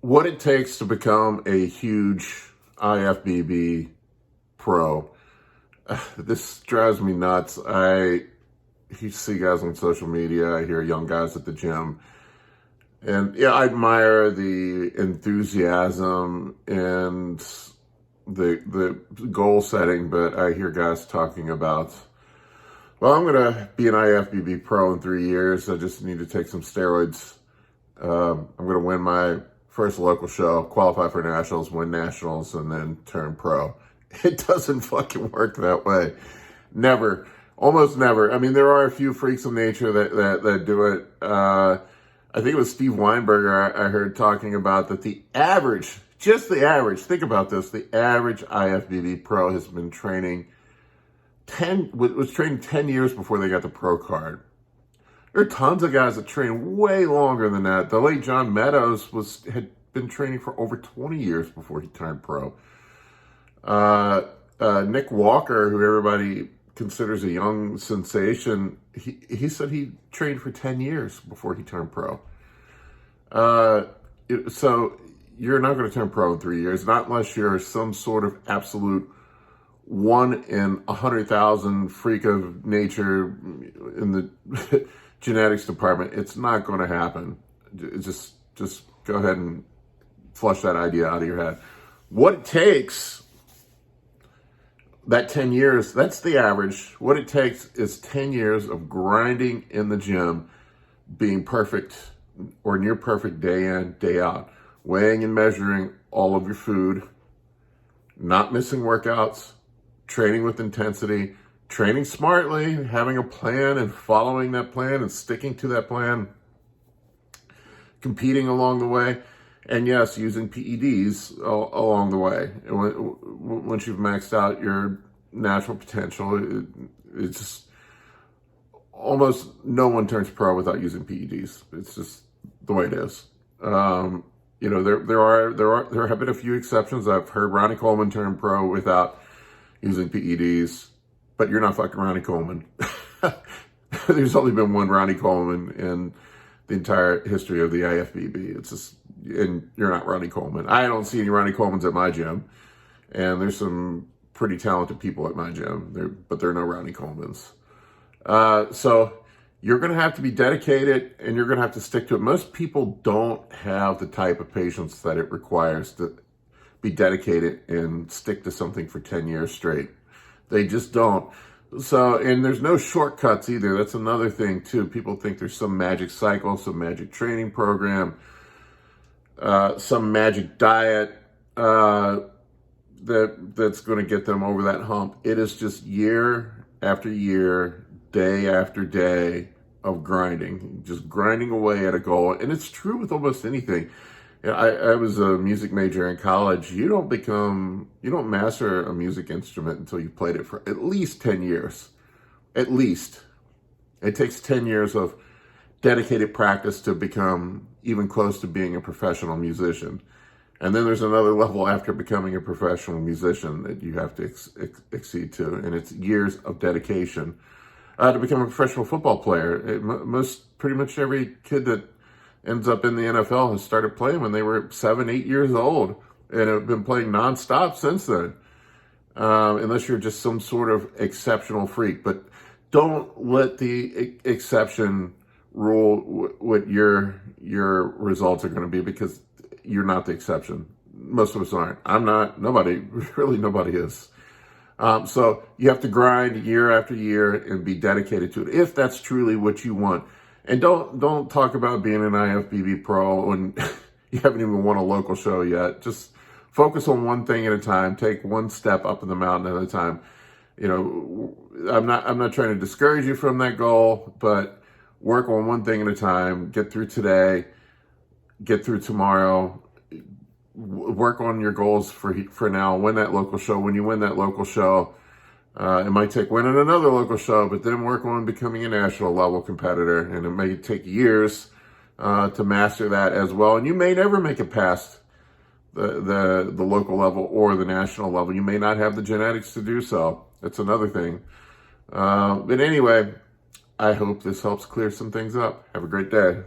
what it takes to become a huge IFBB pro. This drives me nuts. You see guys on social media, I hear young guys at the gym, and yeah, I admire the enthusiasm and the goal setting, but I hear guys talking about, well, I'm going to be an IFBB pro in 3 years. I just need to take some steroids. I'm going to win my first local show, qualify for nationals, win nationals, and then turn pro. It doesn't fucking work that way. Never. Almost never. I mean, there are a few freaks of nature that do it. I think it was Steve Weinberger I heard talking about that the average, just the average, think about this, the average IFBB pro has been training was training 10 years before they got the pro card. There are tons of guys that train way longer than that. The late John Meadows had been training for over 20 years before he turned pro. Nick Walker, who everybody considers a young sensation, he said he trained for 10 years before he turned pro. So you're not going to turn pro in 3 years, not unless you're some sort of absolute 1 in 100,000 freak of nature in the genetics department. It's not going to happen. Just go ahead and flush that idea out of your head. What it takes, that 10 years, that's the average. What it takes is 10 years of grinding in the gym, being perfect or near perfect day in, day out, weighing and measuring all of your food, not missing workouts, training with intensity, training smartly, having a plan and following that plan and sticking to that plan, competing along the way, and yes, using PEDs along the way. Once you've maxed out your natural potential, it's just almost no one turns pro without using PEDs. It's just the way it is. There have been a few exceptions. I've heard Ronnie Coleman turn pro without using PEDs, but you're not fucking Ronnie Coleman. There's only been one Ronnie Coleman in the entire history of the IFBB. It's just, and you're not Ronnie Coleman. I don't see any Ronnie Colemans at my gym, and there's some pretty talented people at my gym, but there are no Ronnie Colemans. So you're going to have to be dedicated, and you're going to have to stick to it. Most people don't have the type of patience that it requires to be dedicated and stick to something for 10 years straight. They just don't. So, and there's no shortcuts either. That's another thing too. People think there's some magic cycle, some magic training program, some magic diet that's going to get them over that hump. It is just year after year, day after day of grinding, just grinding away at a goal. And it's true with almost anything. I was a music major in college. You don't master a music instrument until you've played it for at least 10 years. At least. It takes 10 years of dedicated practice to become even close to being a professional musician. And then there's another level after becoming a professional musician that you have to exceed to. And it's years of dedication to become a professional football player. Pretty much every kid that ends up in the NFL has started playing when they were 7, 8 years old and have been playing nonstop since then. Unless you're just some sort of exceptional freak. But don't let the exception rule what your results are going to be, because you're not the exception. Most of us aren't. I'm not. Nobody is. So you have to grind year after year and be dedicated to it if that's truly what you want. And don't talk about being an IFBB pro when you haven't even won a local show yet. Just focus on one thing at a time. Take one step up in the mountain at a time. I'm not trying to discourage you from that goal, but work on one thing at a time. Get through today. Get through tomorrow. Work on your goals for now. Win that local show. When you win that local show, it might take winning another local show, but then work on becoming a national level competitor. And it may take years to master that as well. And you may never make it past the local level or the national level. You may not have the genetics to do so. That's another thing. But anyway, I hope this helps clear some things up. Have a great day.